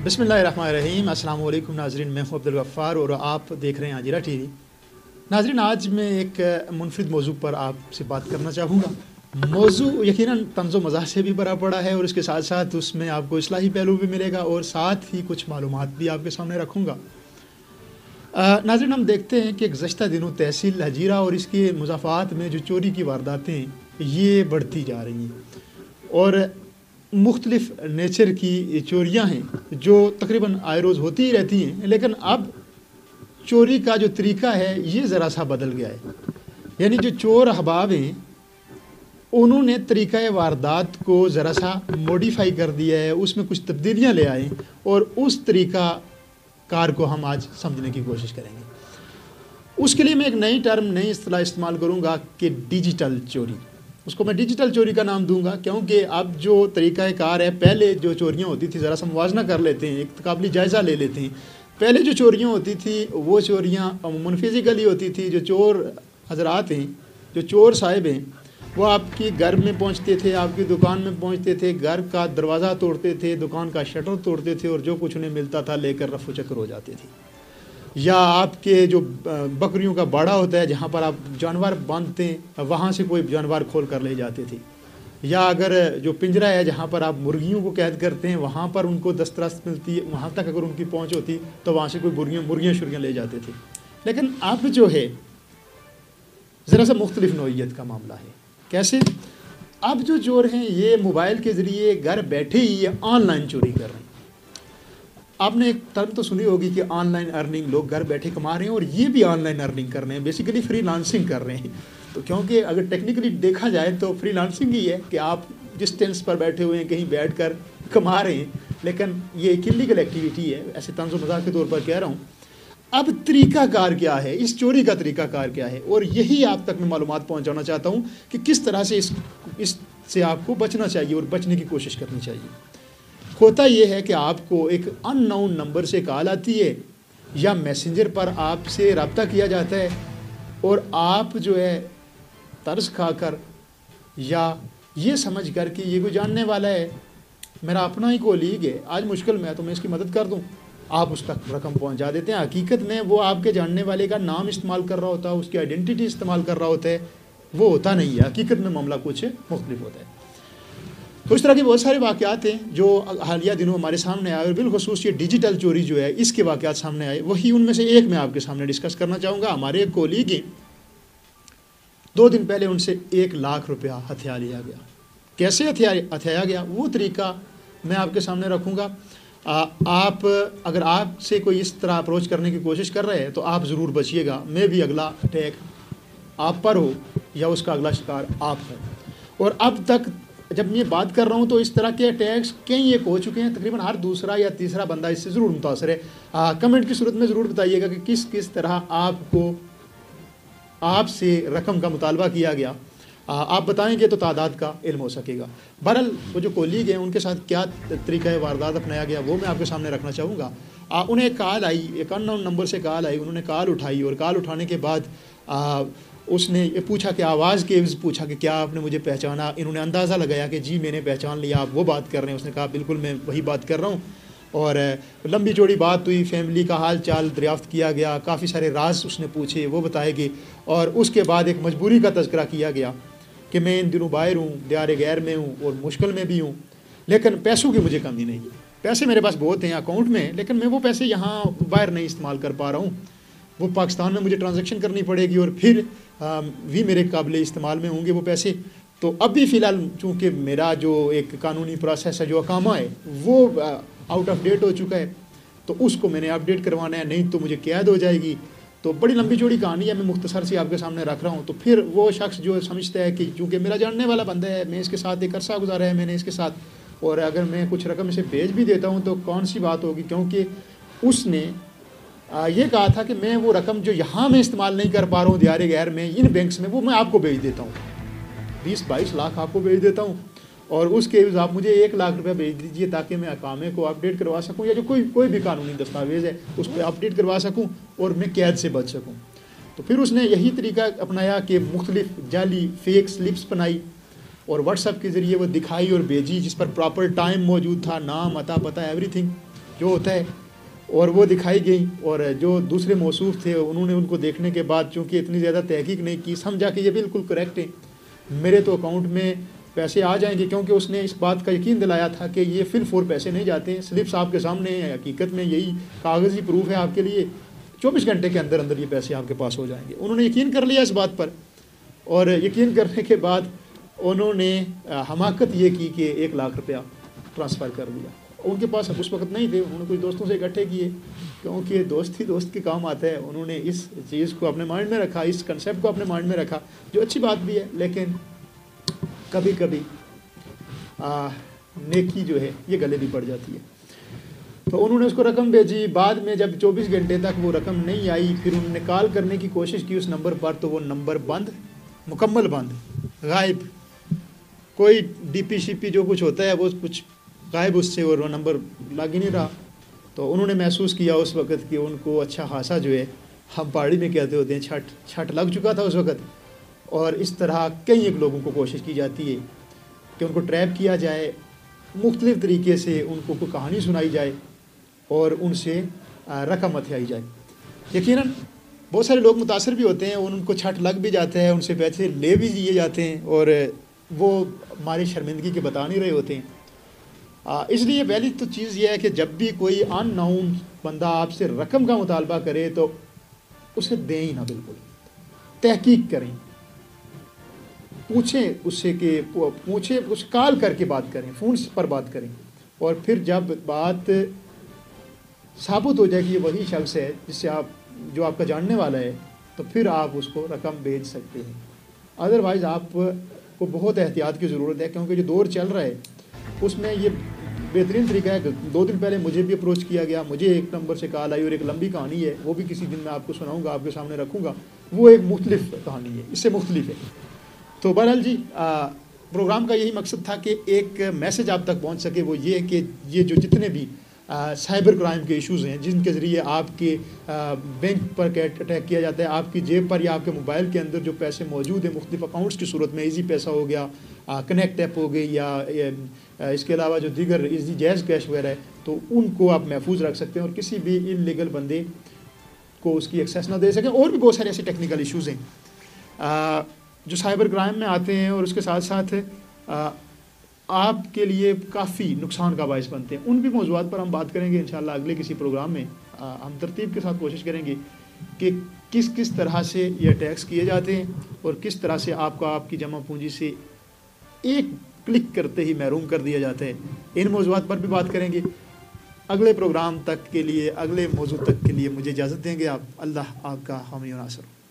बिस्मिल्लाहिर्रहमानिर्रहीम। अस्सलाम वालेकुम नाज़रीन, मैं हूं अब्दुल गफ़्फ़ार और आप देख रहे हैं आजिरा टीवी। नाज़रीन, आज मैं एक मुनफरिद मौजू पर आपसे बात करना चाहूँगा। मौजू यकीनन तंज़ो मज़ाह से भी भरा पड़ा है और इसके साथ साथ उसमें आपको इस्लाही पहलू भी मिलेगा और साथ ही कुछ मालूमात भी आपके सामने रखूँगा। नाज़रीन, हम देखते हैं कि गुज़श्ता दिनों तहसील हजीरा और इसके मुज़ाफ़ात में जो चोरी की वारदातें ये बढ़ती जा रही हैं और मुख्तलिफ़ नेचर की चोरियां हैं जो तकरीबन आए रोज़ होती ही रहती हैं, लेकिन अब चोरी का जो तरीका है ये ज़रा सा बदल गया है। यानी जो चोर अहबाब हैं उन्होंने तरीक़ा वारदात को ज़रा सा मॉडिफाई कर दिया है, उसमें कुछ तब्दीलियां ले आए और उस तरीक़ा कार को हम आज समझने की कोशिश करेंगे। उसके लिए मैं एक नई टर्म, नई इस्तिलाह इस्तेमाल करूँगा कि डिजिटल चोरी। उसको मैं डिजिटल चोरी का नाम दूंगा क्योंकि अब जो तरीक़ा कार है, पहले जो चोरियां होती थी, ज़रा सा मुवाजना कर लेते हैं, एक काबिल जायज़ा ले लेते हैं। पहले जो चोरियां होती थी वो चोरियां अमूमन फिज़िकली होती थी। जो चोर हजरात हैं, जो चोर साहिब हैं, वो आपकी घर में पहुंचते थे, आपकी दुकान में पहुंचते थे, घर का दरवाज़ा तोड़ते थे, दुकान का शटर तोड़ते थे और जो कुछ उन्हें मिलता था लेकर रफू चक्कर हो जाते थे। या आपके जो बकरियों का बाड़ा होता है जहाँ पर आप जानवर बांधते हैं, वहाँ से कोई जानवर खोल कर ले जाते थे। या अगर जो पिंजरा है जहाँ पर आप मुर्गियों को कैद करते हैं, वहाँ पर उनको दस्तरस मिलती है, वहाँ तक अगर उनकी पहुँच होती तो वहाँ से कोई मुर्गियाँ शुर्गियाँ ले जाते थे। लेकिन अब जो है ज़रा सा मुख्तलिफ नौइयत का मामला है। कैसे? अब जो चोर हैं ये मोबाइल के ज़रिए घर बैठे ही ये ऑनलाइन चोरी कर रहे हैं। आपने एक टर्म तो सुनी होगी कि ऑनलाइन अर्निंग, लोग घर बैठे कमा रहे हैं और ये भी ऑनलाइन अर्निंग कर रहे हैं, बेसिकली फ्रीलांसिंग कर रहे हैं। तो क्योंकि अगर टेक्निकली देखा जाए तो फ्रीलांसिंग ही है कि आप डिस्टेंस पर बैठे हुए हैं, कहीं बैठकर कमा रहे हैं, लेकिन ये एक इलीगल एक्टिविटी है। ऐसे तंज़ो मज़ाक के तौर पर कह रहा हूँ। अब तरीक़ाकार क्या है, इस चोरी का तरीक़ाकार क्या है, और यही आप तक मैं मालूमात पहुँचाना चाहता हूँ कि किस तरह से इससे आपको बचना चाहिए और बचने की कोशिश करनी चाहिए। होता यह है कि आपको एक अननोन नंबर से कॉल आती है या मैसेंजर पर आपसे रब्ता किया जाता है और आप जो है तरस खाकर या ये समझ कर कि ये कोई जानने वाला है, मेरा अपना ही कोलीग है, आज मुश्किल में है तो मैं इसकी मदद कर दूं, आप उस तक रकम पहुंचा देते हैं। हकीकत में वो आपके जानने वाले का नाम इस्तेमाल कर रहा होता है, उसकी आइडेंटिटी इस्तेमाल कर रहा होता है, वो होता नहीं है। हकीकत में मामला कुछ मुख्तलिफ होता है। तो इस तरह के बहुत सारे वाक़यात हैं जो हालिया दिनों हमारे सामने आए और बिलखुसूस ये डिजिटल चोरी जो है इसके वाक़यात सामने आए। वही उनमें से एक मैं आपके सामने डिस्कस करना चाहूँगा। हमारे एक कोलीग हैं, 2 दिन पहले उनसे 1 लाख रुपया हथिया लिया गया। कैसे हथियाया गया वो तरीका मैं आपके सामने रखूँगा। आप अगर आपसे कोई इस तरह अप्रोच करने की कोशिश कर रहे हैं तो आप ज़रूर बचिएगा। मैं भी अगला अटैक आप पर हो या उसका अगला शिकार आप हो। और अब तक जब मैं बात कर रहा हूँ तो इस तरह के अटैक्स कई एक हो चुके हैं, तकरीबन हर दूसरा या तीसरा बंदा इससे ज़रूर मुतासर है। कमेंट की सूरत में ज़रूर बताइएगा कि किस किस तरह आपसे रकम का मुतालबा किया गया। आप बताएंगे तो तादाद का इल्म हो सकेगा। बहरहाल वो जो कोलीग हैं उनके साथ क्या तरीक़ा वारदात अपनाया गया वो मैं आपके सामने रखना चाहूँगा। उन्हें एक कॉल आई, एक अननोन नंबर से कॉल आई, उन्होंने कॉल उठाई और कॉल उठाने के बाद उसने ये पूछा कि आवाज़ के पूछा कि क्या आपने मुझे पहचाना। इन्होंने अंदाज़ा लगाया कि जी मैंने पहचान लिया, आप वो बात कर रहे हैं। उसने कहा बिल्कुल मैं वही बात कर रहा हूँ। और लंबी चौड़ी बात हुई, फैमिली का हाल चाल दरियाफ़्त किया गया, काफ़ी सारे राज उसने पूछे, वो बताए गए। और उसके बाद एक मजबूरी का तज़किरा किया गया कि मैं इन दिनों बाहर हूँ, दियार गैर में हूँ और मुश्किल में भी हूँ, लेकिन पैसों की मुझे कमी नहीं। पैसे मेरे पास बहुत हैं अकाउंट में, लेकिन मैं वो पैसे यहाँ बाहर नहीं इस्तेमाल कर पा रहा हूँ। वो पाकिस्तान में मुझे ट्रांजैक्शन करनी पड़ेगी और फिर भी मेरे काबिल इस्तेमाल में होंगे वो पैसे। तो अभी फ़िलहाल चूँकि मेरा जो एक कानूनी प्रोसेस है, जो अकामा है, वो आउट ऑफ डेट हो चुका है, तो उसको मैंने अपडेट करवाना है, नहीं तो मुझे कैद हो जाएगी। तो बड़ी लंबी चौड़ी कहानी है, मैं मुख्तसर से आपके सामने रख रहा हूँ। तो फिर वो शख्स जो समझता है कि चूँकि मेरा जानने वाला बंदा है, मैं इसके साथ एक अरसा गुजारा है मैंने इसके साथ, और अगर मैं कुछ रकम इसे भेज भी देता हूँ तो कौन सी बात होगी, क्योंकि उसने ये कहा था कि मैं वो रकम जो यहाँ मैं इस्तेमाल नहीं कर पा रहा हूँ दियारे गैर में, इन बैंक्स में, वो मैं आपको भेज देता हूँ, 20-22 लाख आपको भेज देता हूँ, और उसके एवज़ आप मुझे 1 लाख रुपया भेज दीजिए ताकि मैं अकामे को अपडेट करवा सकूँ या जो कोई भी कानूनी दस्तावेज़ है उस पर अपडेट करवा सकूँ और मैं कैद से बच सकूँ। तो फिर उसने यही तरीका अपनाया कि मुख्तलिफ जाली फेक स्लिप्स बनाई और व्हाट्सएप के ज़रिए वो दिखाई और भेजी, जिस पर प्रॉपर टाइम मौजूद था, नाम, अता, पता, एवरीथिंग, جو ہوتا ہے، اور وہ دکھائی گئی، اور جو دوسرے موصوف تھے انہوں نے ان کو دیکھنے کے بعد چونکہ اتنی زیادہ تحقیق نہیں کی، سمجھا کہ یہ بالکل کریکٹ ہے، میرے تو اکاؤنٹ میں پیسے آ جائیں گے، کیونکہ اس نے اس بات کا یقین دلایا تھا کہ یہ فی الفور پیسے نہیں جاتے ہیں، سلپس آپ کے سامنے ہیں، حقیقت میں یہی کاغذی پروف ہے آپ کے لیے، 24 گھنٹے کے اندر اندر یہ پیسے آپ کے پاس ہو جائیں گے۔ انہوں نے یقین کر لیا اس بات پر، اور یقین کرنے کے بعد انہوں نے حماقت یہ کی کہ 1 لاکھ روپیہ ٹرانسفر کر دیا۔ ان کے پاس اس وقت نہیں تھے، انہوں نے کچھ دوستوں سے اکٹھے کیے، کیونکہ دوست ہی دوست کے کام آتا ہے، انہوں نے اس چیز کو اپنے مائنڈ میں رکھا، اس کنسیپٹ کو اپنے مائنڈ میں رکھا، جو اچھی بات بھی ہے، لیکن کبھی کبھی نیکی جو ہے یہ گلے بھی پڑ جاتی ہے۔ تو انہوں نے اس کو رقم بھیجی، بعد میں جب 24 گھنٹے تک وہ رقم نہیں آئی، پھر انہوں نے کال کرنے کی کوشش کی اس نمبر پر، تو وہ نمبر بند، مکمل بند، غائب، کوئی ڈی پی شی پی جو کچھ ہوتا ہے وہ کچھ غائب اس سے، اور وہ نمبر لگ ہی نہیں رہا۔ تو انہوں نے محسوس کیا اس وقت کہ ان کو اچھا خاصا جو ہے، ہم پہاڑی میں کہتے ہوتے ہیں چھٹ لگ چکا تھا اس وقت، اور اس طرح کئی ایک لوگوں کو کوشش کی جاتی ہے کہ ان کو ٹریپ کیا جائے، مختلف طریقے سے ان کو کوئی کہانی سنائی جائے اور ان سے رقم ہتھیائی جائے۔ یقیناً بہت سارے لوگ متاثر بھی ہوتے ہیں، ان کو چھٹ لگ بھی جاتا ہے، ان سے پیسے لے بھی دیے جاتے ہیں، اور وہ ہماری شرمندگی کے بتا نہیں رہے ہوتے ہیں۔ اس لیے پہلی تو چیز یہ ہے کہ جب بھی کوئی ان نون بندہ آپ سے رقم کا مطالبہ کرے تو اسے دیں ہی نہ، بالکل تحقیق کریں، پوچھیں اس سے، کہ پوچھیں، اس کال کر کے بات کریں، فون پر بات کریں، اور پھر جب بات ثابت ہو جائے کہ یہ وہی شخص ہے جس سے جو آپ کا جاننے والا ہے، تو پھر آپ اس کو رقم بھیج سکتے ہیں۔ ادروائز آپ کو بہت احتیاط کی ضرورت ہے، کیونکہ جو دور چل رہا ہے اس میں یہ بہترین طریقہ ہے۔ 2 دن پہلے مجھے بھی اپروچ کیا گیا، مجھے ایک نمبر سے کال آئی، اور ایک لمبی کہانی ہے، وہ بھی کسی دن میں آپ کو سناؤں گا، آپ کے سامنے رکھوں گا، وہ ایک مختلف کہانی ہے، اس سے مختلف ہے۔ تو بہرحال جی، پروگرام کا یہی مقصد تھا کہ ایک میسج آپ تک پہنچ سکے، وہ یہ کہ یہ جو جتنے بھی سائبر کرائم کے ایشوز ہیں، جن کے ذریعے آپ کے بینک پر اٹیک کیا جاتا ہے، آپ کی جیب پر یا آپ کے موبائل کے اندر جو پیسے موجود ہیں مختلف اکاؤنٹس کی صورت میں، ایزی پیسہ ہو گیا، کنیکٹ ایپ ہو گئی، یا اس کے علاوہ جو دیگر ایزی جیز کیش وغیرہ ہے، تو ان کو آپ محفوظ رکھ سکتے ہیں اور کسی بھی انلیگل بندے کو اس کی ایکسیس نہ دے سکیں۔ اور بھی بہت سارے ایسے ٹیکنیکل ایشوز ہیں جو سائبر کرائم میں آتے ہیں، اور اس کے ساتھ ساتھ آپ کے لیے کافی نقصان کا باعث بنتے ہیں۔ ان بھی موضوعات پر ہم بات کریں گے انشاءاللہ اگلے کسی پروگرام میں۔ ہم ترتیب کے ساتھ کوشش کریں گے کہ کس طرح سے یہ اٹیکس کیے جاتے ہیں، اور کس طرح سے آپ کو آپ کی جمع پونجی سے ایک کلک کرتے ہی محروم کر دیا جاتا ہے۔ ان موضوعات پر بھی بات کریں گے۔ اگلے پروگرام تک کے لیے، اگلے موضوع تک کے لیے مجھے اجازت دیں گے آپ۔ اللہ آپ کا حامی و ناصر ہو۔